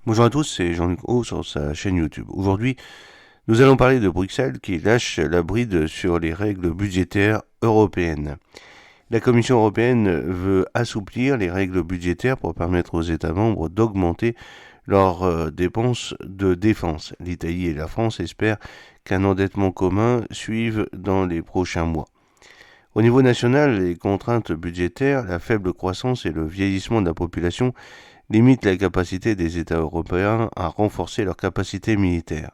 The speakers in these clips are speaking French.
Bonjour à tous, c'est Jean-Luc Haut sur sa chaîne YouTube. Aujourd'hui, nous allons parler de Bruxelles qui lâche la bride sur les règles budgétaires européennes. La Commission européenne veut assouplir les règles budgétaires pour permettre aux États membres d'augmenter leurs dépenses de défense. L'Italie et la France espèrent qu'un endettement commun suive dans les prochains mois. Au niveau national, les contraintes budgétaires, la faible croissance et le vieillissement de la population limitent la capacité des États européens à renforcer leur capacité militaire.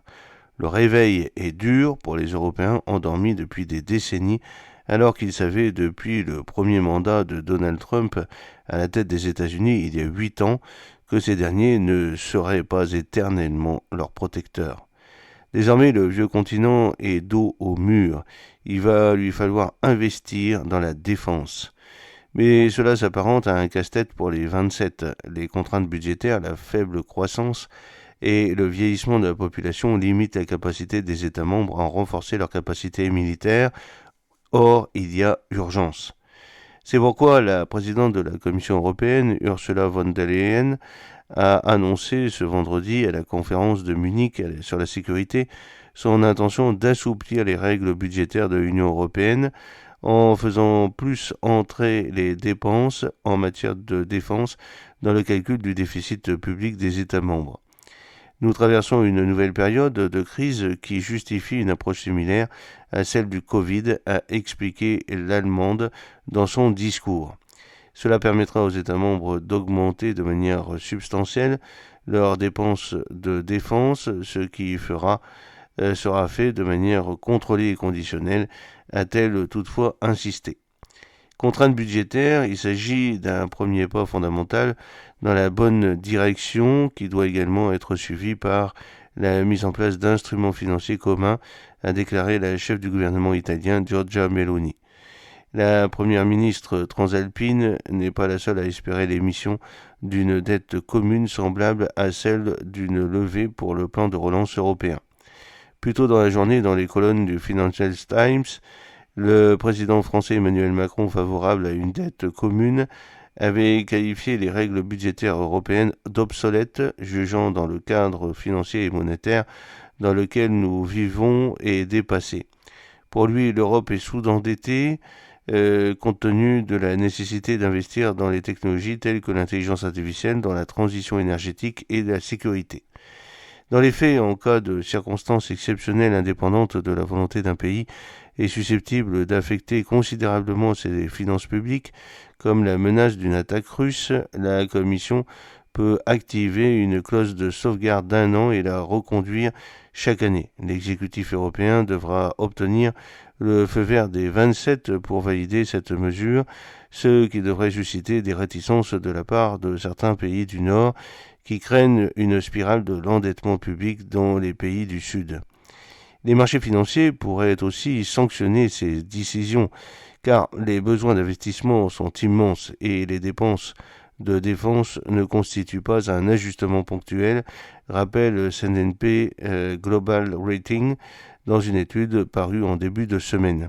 Le réveil est dur pour les Européens endormis depuis des décennies, alors qu'ils savaient depuis le premier mandat de Donald Trump à la tête des États-Unis il y a 8 ans que ces derniers ne seraient pas éternellement leurs protecteurs. Désormais, le vieux continent est dos au mur. Il va lui falloir investir dans la défense. Mais cela s'apparente à un casse-tête pour les 27. Les contraintes budgétaires, la faible croissance et le vieillissement de la population limitent la capacité des États membres à renforcer leur capacité militaire. Or, il y a urgence. C'est pourquoi la présidente de la Commission européenne, Ursula von der Leyen, a annoncé ce vendredi à la conférence de Munich sur la sécurité son intention d'assouplir les règles budgétaires de l'Union européenne en faisant plus entrer les dépenses en matière de défense dans le calcul du déficit public des États membres. Nous traversons une nouvelle période de crise qui justifie une approche similaire à celle du Covid, a expliqué l'Allemande dans son discours. Cela permettra aux États membres d'augmenter de manière substantielle leurs dépenses de défense, ce qui sera fait de manière contrôlée et conditionnelle, a-t-elle toutefois insisté. Contrainte budgétaire, il s'agit d'un premier pas fondamental dans la bonne direction qui doit également être suivi par la mise en place d'instruments financiers communs, a déclaré la chef du gouvernement italien Giorgia Meloni. La première ministre transalpine n'est pas la seule à espérer l'émission d'une dette commune semblable à celle d'une levée pour le plan de relance européen. Plus tôt dans la journée, dans les colonnes du Financial Times, le président français Emmanuel Macron, favorable à une dette commune, avait qualifié les règles budgétaires européennes d'obsolètes, jugeant dans le cadre financier et monétaire dans lequel nous vivons est dépassé. Pour lui, l'Europe est sous-endettée, compte tenu de la nécessité d'investir dans les technologies telles que l'intelligence artificielle, dans la transition énergétique et la sécurité. Dans les faits, en cas de circonstances exceptionnelles indépendantes de la volonté d'un pays et susceptibles d'affecter considérablement ses finances publiques, comme la menace d'une attaque russe, la Commission peut activer une clause de sauvegarde d'1 an et la reconduire chaque année. L'exécutif européen devra obtenir le feu vert des 27 pour valider cette mesure, ce qui devrait susciter des réticences de la part de certains pays du Nord qui craignent une spirale de l'endettement public dans les pays du Sud. Les marchés financiers pourraient aussi sanctionner ces décisions, car les besoins d'investissement sont immenses et les dépenses de défense ne constituent pas un ajustement ponctuel, rappelle S&P Global Rating dans une étude parue en début de semaine.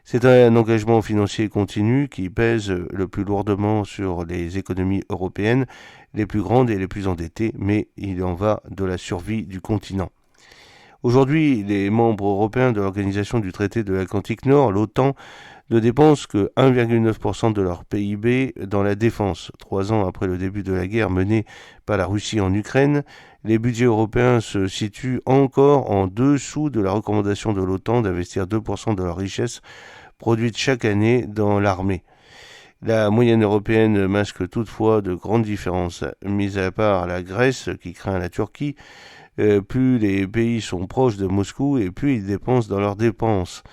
C'est un engagement financier continu qui pèse le plus lourdement sur les économies européennes, les plus grandes et les plus endettées, mais il en va de la survie du continent. Aujourd'hui, les membres européens de l'Organisation du traité de l'Atlantique Nord, l'OTAN, ne dépensent que 1,9% de leur PIB dans la défense. 3 ans après le début de la guerre menée par la Russie en Ukraine, les budgets européens se situent encore en dessous de la recommandation de l'OTAN d'investir 2% de leur richesse produite chaque année dans l'armée. La moyenne européenne masque toutefois de grandes différences, mis à part la Grèce qui craint la Turquie. Plus les pays sont proches de Moscou et plus ils dépensent dans leurs dépenses.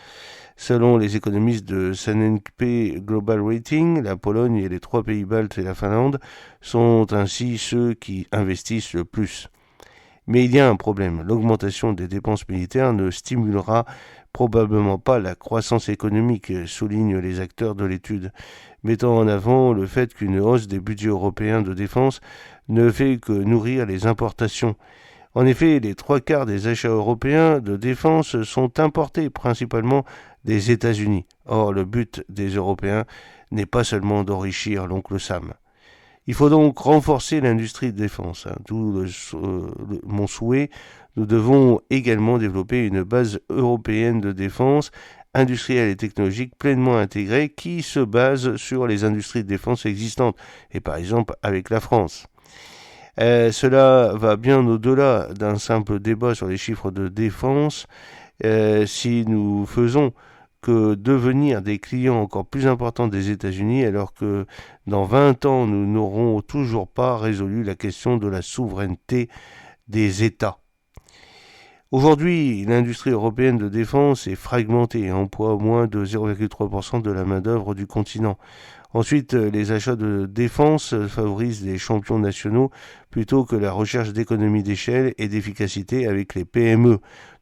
Selon les économistes de S&P Global Rating, la Pologne et les 3 pays baltes et la Finlande sont ainsi ceux qui investissent le plus. Mais il y a un problème. L'augmentation des dépenses militaires ne stimulera probablement pas la croissance économique, soulignent les acteurs de l'étude, mettant en avant le fait qu'une hausse des budgets européens de défense ne fait que nourrir les importations. En effet, les 3/4 des achats européens de défense sont importés principalement des États-Unis. Or, le but des Européens n'est pas seulement d'enrichir l'oncle Sam. Il faut donc renforcer l'industrie de défense, hein, mon souhait. Nous devons également développer une base européenne de défense industrielle et technologique pleinement intégrée qui se base sur les industries de défense existantes, et par exemple avec la France. Cela va bien au-delà d'un simple débat sur les chiffres de défense. Si nous faisons que devenir des clients encore plus importants des États-Unis, alors que dans 20 ans, nous n'aurons toujours pas résolu la question de la souveraineté des États. Aujourd'hui, l'industrie européenne de défense est fragmentée et emploie moins de 0,3% de la main-d'œuvre du continent. Ensuite, les achats de défense favorisent les champions nationaux plutôt que la recherche d'économies d'échelle et d'efficacité avec les PME.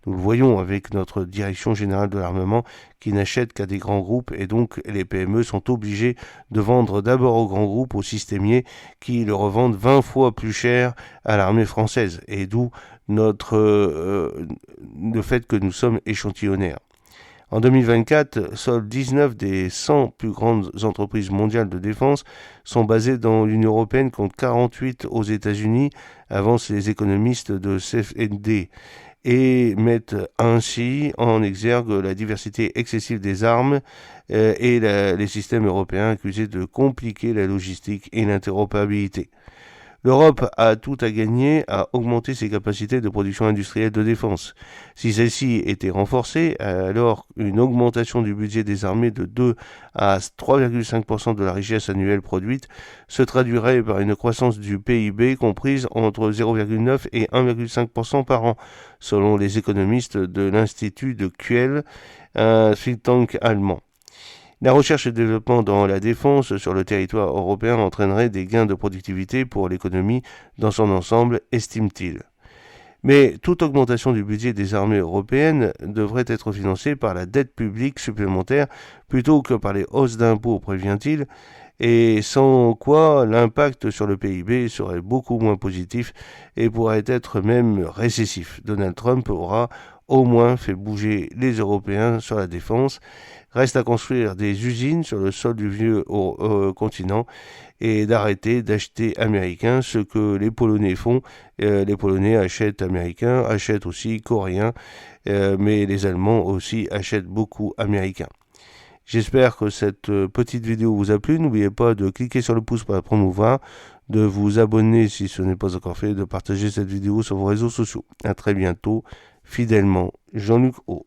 Nous le voyons avec notre direction générale de l'armement qui n'achète qu'à des grands groupes et donc les PME sont obligés de vendre d'abord aux grands groupes, aux systémiers qui le revendent 20 fois plus cher à l'armée française et d'où le fait que nous sommes échantillonnaires. En 2024, seules 19 des 100 plus grandes entreprises mondiales de défense sont basées dans l'Union européenne contre 48 aux États-Unis, avancent les économistes de CFND, et mettent ainsi en exergue la diversité excessive des armes et les systèmes européens accusés de compliquer la logistique et l'interopérabilité. L'Europe a tout à gagner à augmenter ses capacités de production industrielle de défense. Si celles-ci étaient renforcées, alors une augmentation du budget des armées de 2 à 3,5% de la richesse annuelle produite se traduirait par une croissance du PIB comprise entre 0,9 et 1,5% par an, selon les économistes de l'Institut de Kiel, un think tank allemand. La recherche et le développement dans la défense sur le territoire européen entraînerait des gains de productivité pour l'économie dans son ensemble, estime-t-il. Mais toute augmentation du budget des armées européennes devrait être financée par la dette publique supplémentaire plutôt que par les hausses d'impôts, prévient-il, et sans quoi l'impact sur le PIB serait beaucoup moins positif et pourrait être même récessif. Donald Trump aura au moins fait bouger les Européens sur la défense. Reste à construire des usines sur le sol du vieux continent et d'arrêter d'acheter américain, ce que les Polonais font. Les Polonais achètent américain, achètent aussi coréen, mais les Allemands aussi achètent beaucoup américain. J'espère que cette petite vidéo vous a plu. N'oubliez pas de cliquer sur le pouce pour la promouvoir, de vous abonner si ce n'est pas encore fait, de partager cette vidéo sur vos réseaux sociaux. À très bientôt, fidèlement, Jean-Luc O.